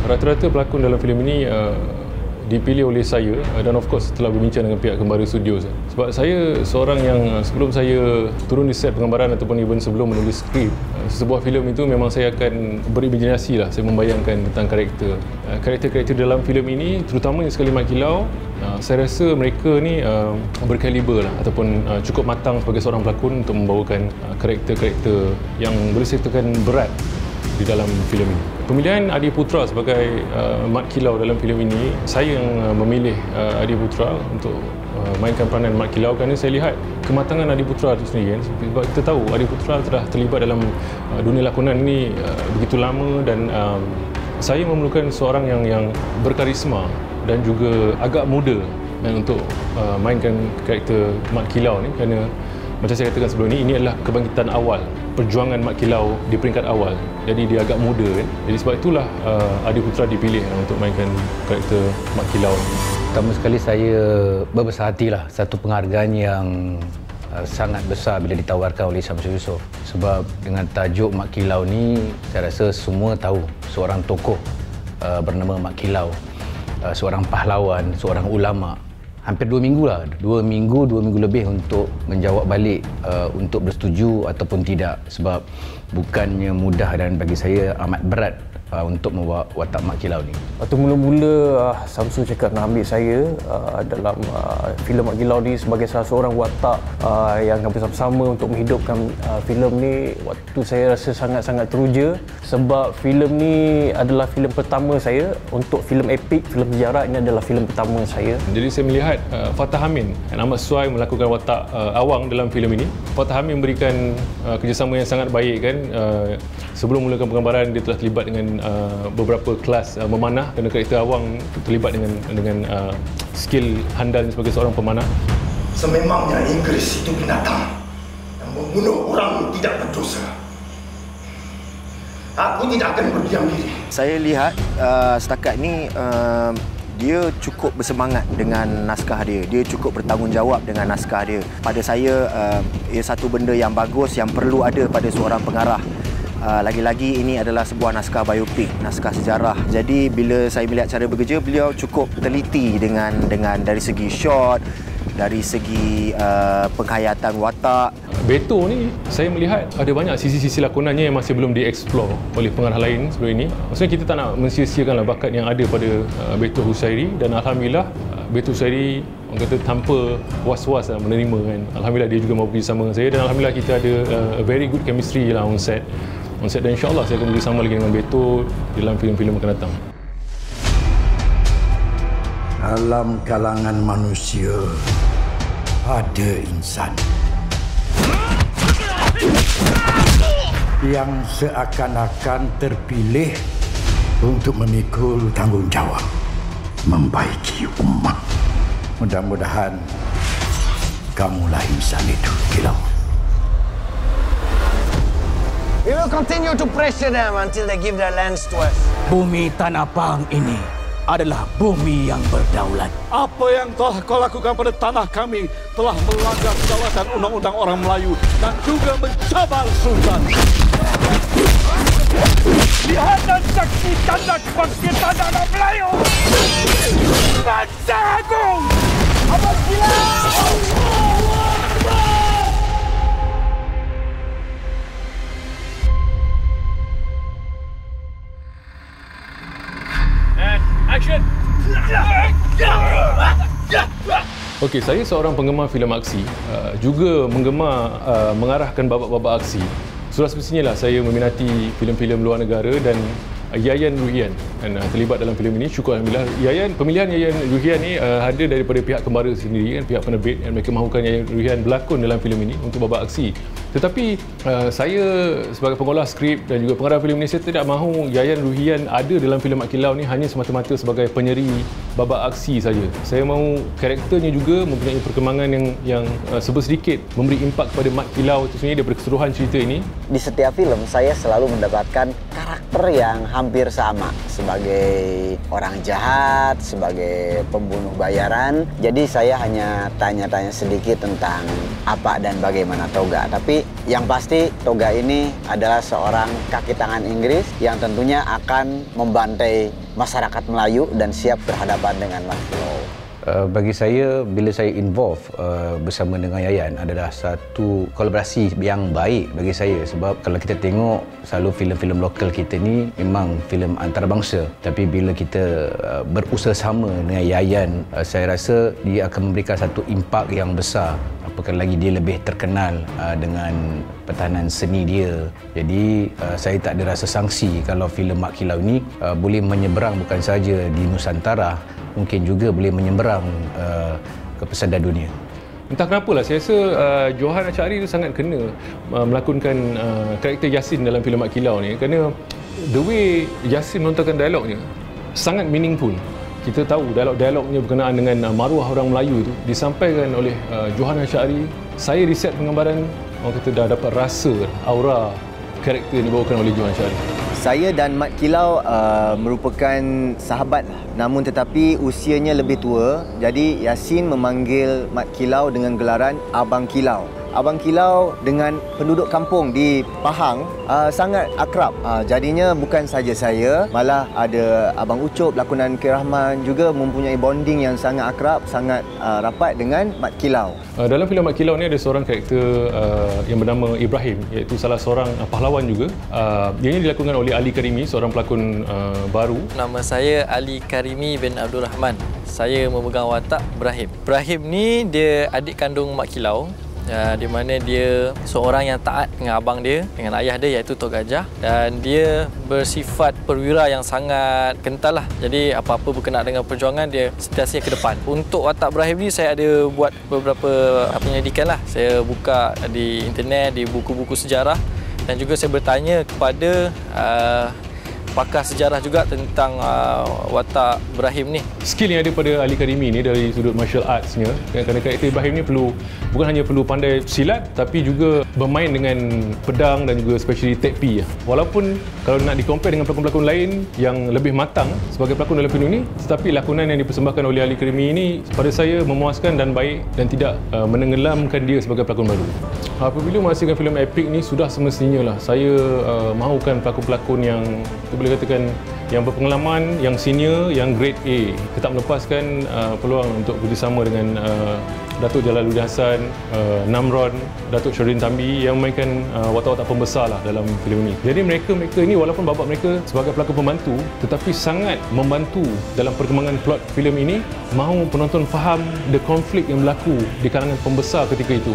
Rata-rata pelakon dalam filem ini dipilih oleh saya dan of course setelah berbincang dengan pihak Kembara Studios. Sebab saya seorang yang sebelum saya turun di set penggambaran ataupun even sebelum menulis skrip sebuah filem itu, memang saya akan berimajinasi lah, saya membayangkan tentang karakter-karakter dalam filem ini, terutamanya sekali Mat Kilau. Saya rasa mereka ni berkaliber lah, ataupun cukup matang sebagai seorang pelakon untuk membawakan karakter-karakter yang boleh saya katakan berat di dalam filem ini. Pemilihan Adi Putra sebagai Mat Kilau dalam filem ini, saya yang memilih Adi Putra untuk mainkan peranan Mat Kilau kerana saya lihat kematangan Adi Putra itu sendiri kan. Sebab kita tahu Adi Putra telah terlibat dalam dunia lakonan ini begitu lama, dan saya memerlukan seorang yang berkarisma dan juga agak muda untuk mainkan karakter Mat Kilau ni, kerana macam saya katakan sebelum ini adalah kebangkitan awal, perjuangan Mat Kilau di peringkat awal. Jadi dia agak muda kan. Jadi sebab itulah Adi Putra dipilih untuk mainkan karakter Mat Kilau. Pertama sekali saya berbesar hatilah, satu penghargaan yang sangat besar bila ditawarkan oleh Syamsul Yusof. Sebab dengan tajuk Mat Kilau ni, saya rasa semua tahu seorang tokoh bernama Mat Kilau, seorang pahlawan, seorang ulama. Hampir 2 minggu lah, 2 minggu lebih untuk menjawab balik untuk bersetuju ataupun tidak, sebab bukannya mudah dan bagi saya amat berat untuk membawa watak Mat Kilau ni. Waktu mula-mula Syamsul cakap nak ambil saya dalam filem Mat Kilau ni sebagai salah seorang watak yang akan bersama-sama untuk menghidupkan filem ni, waktu saya rasa sangat-sangat teruja, sebab filem ni adalah filem pertama saya untuk filem epik, filem sejarah. Ini adalah filem pertama saya. Jadi saya melihat Fatah Amin yang amat sesuai melakukan watak Awang dalam filem ini. Fatah Amin memberikan kerjasama yang sangat baik kan. Sebelum mulakan penggambaran, dia telah terlibat dengan beberapa kelas memanah, kerana karakter Awang terlibat dengan skill handal sebagai seorang pemanah. Sememangnya Inggris itu binatang yang membunuh orang tidak berdosa. Aku tidak akan berdiam diri. Saya lihat setakat ni dia cukup bersemangat dengan naskah dia. Dia cukup bertanggungjawab dengan naskah dia. Pada saya, ia satu benda yang bagus yang perlu ada pada seorang pengarah. Lagi-lagi ini adalah sebuah naskah biopik, naskah sejarah. Jadi bila saya melihat cara bekerja, beliau cukup teliti dengan dari segi shot, dari segi penghayatan watak. Beto ni saya melihat ada banyak sisi-sisi lakonannya yang masih belum dieksplor oleh pengarah lain sebelum ini. Maksudnya kita tak nak mensia-siakanlah bakat yang ada pada Beto Husairi, dan alhamdulillah Beto Husairi orang kata tanpa was-was menerima kan. Alhamdulillah dia juga mau bekerjasama dengan saya, dan alhamdulillah kita ada a very good chemistry lah on set, dan insyaAllah saya akan bekerjasama lagi dengan Beto dalam filem-filem akan datang. Dalam kalangan manusia ada insan yang seakan-akan terpilih untuk memikul tanggungjawab membaiki umat. Mudah-mudahan kamulah insan itu, Kilau. We will continue to pressure them until they give their lands to us. Bumi Tanah Pahang ini adalah bumi yang berdaulat. Apa yang telah kau lakukan pada tanah kami telah melanggar kedaulatan undang-undang orang Melayu dan juga mencabar Sultan. Lihat dan saksikan kebangkitan anak Melayu. Bangsa Agung! Abang Kilau! Action! Okey, saya seorang penggemar filem aksi, juga menggemar mengarahkan babak-babak aksi. Sudah semestinya lah saya meminati filem-filem luar negara, dan Yayan Ruhian terlibat dalam filem ini. Syukur alhamdulillah. Pemilihan Yayan Ruhian ni ada daripada pihak Kembara sendiri kan, pihak penerbit, yang mereka mahukan Yayan Ruhian berlakon dalam filem ini untuk babak aksi. Tetapi saya sebagai pengolah skrip dan juga pengarah filem ini, saya tidak mahu Yayan Ruhian ada dalam filem Mat Kilau ni hanya semata-mata sebagai penyeri babak aksi saja. Saya mahu karakternya juga mempunyai perkembangan yang sebersedikit memberi impak kepada Mat Kilau itu sendiri daripada keseluruhan cerita ini. Di setiap film saya selalu mendapatkan karakter yang hampir sama, sebagai orang jahat, sebagai pembunuh bayaran. Jadi saya hanya tanya-tanya sedikit tentang apa dan bagaimana toga. Tapi Tapi yang pasti Toga ini adalah seorang kaki tangan Inggris yang tentunya akan membantai masyarakat Melayu dan siap berhadapan dengan Mat Kilau. Bagi saya, bila saya involve bersama dengan Yayan adalah satu kolaborasi yang baik bagi saya, sebab kalau kita tengok selalu filem-filem lokal kita ni memang filem antarabangsa, tapi bila kita berusaha sama dengan Yayan, saya rasa dia akan memberikan satu impak yang besar, apakah lagi dia lebih terkenal dengan pertahanan seni dia. Jadi saya tak ada rasa sangsi kalau filem Mat Kilau ni boleh menyeberang bukan saja di Nusantara, mungkin juga boleh menyeberang ke pesada dunia. Entah kenapalah, saya rasa Johan Achari tu sangat kena melakonkan karakter Yasin dalam filem Mat Kilau ni, kerana the way Yasin melontarkan dialognya sangat meaningful. Kita tahu dialog-dialognya berkenaan dengan maruah orang Melayu itu disampaikan oleh Johan Achari. Saya riset penggambaran, orang kata dah dapat rasa aura karakter yang dibawakan oleh Johan Achari. Saya dan Mat Kilau merupakan sahabat lah. Namun tetapi usianya lebih tua. Jadi Yasin memanggil Mat Kilau dengan gelaran Abang Kilau. Abang Kilau dengan penduduk kampung di Pahang sangat akrab. Jadinya bukan saja saya, malah ada Abang Ucup, lakonan K. Rahman juga mempunyai bonding yang sangat akrab, sangat rapat dengan Mat Kilau. Dalam filem Mat Kilau ni ada seorang karakter yang bernama Ibrahim, iaitu salah seorang pahlawan juga. Dia ini dilakukan oleh Ali Karimi, seorang pelakon baru. Nama saya Ali Karimi bin Abdul Rahman. Saya memegang watak Ibrahim. Ibrahim ni dia adik kandung Mat Kilau. Di mana dia seorang yang taat dengan abang dia, dengan ayah dia iaitu Tok Gajah, dan dia bersifat perwira yang sangat kental lah. Jadi apa-apa berkenaan dengan perjuangan dia sentiasa ke depan. Untuk watak Ibrahim ni saya ada buat beberapa penyelidikan lah. Saya buka di internet, di buku-buku sejarah, dan juga saya bertanya kepada pakar sejarah juga tentang watak Ibrahim ni. Skill yang ada pada Ali Karimi ni dari sudut martial arts-nya, kerana karakter Ibrahim ni bukan hanya perlu pandai silat, tapi juga bermain dengan pedang dan juga especially tekpi. Walaupun kalau nak di-compare dengan pelakon-pelakon lain yang lebih matang sebagai pelakon dalam filem ini, tetapi lakonan yang dipersembahkan oleh Ali Karimi ini pada saya memuaskan dan baik dan tidak menenggelamkan dia sebagai pelakon baru. Apabila menghasilkan filem epik ni, sudah semestinya lah saya mahukan pelakon-pelakon yang boleh katakan yang berpengalaman, yang senior, yang grade A. Kita tak melepaskan peluang untuk bekerjasama dengan Datuk Jalaluddin Hassan, Namron, Datuk Syahrin Tambi yang memainkan watak-watak pembesar lah dalam filem ini. Jadi mereka ini walaupun bapa mereka sebagai pelakon pembantu, tetapi sangat membantu dalam perkembangan plot filem ini, mahu penonton faham the konflik yang berlaku di kalangan pembesar ketika itu.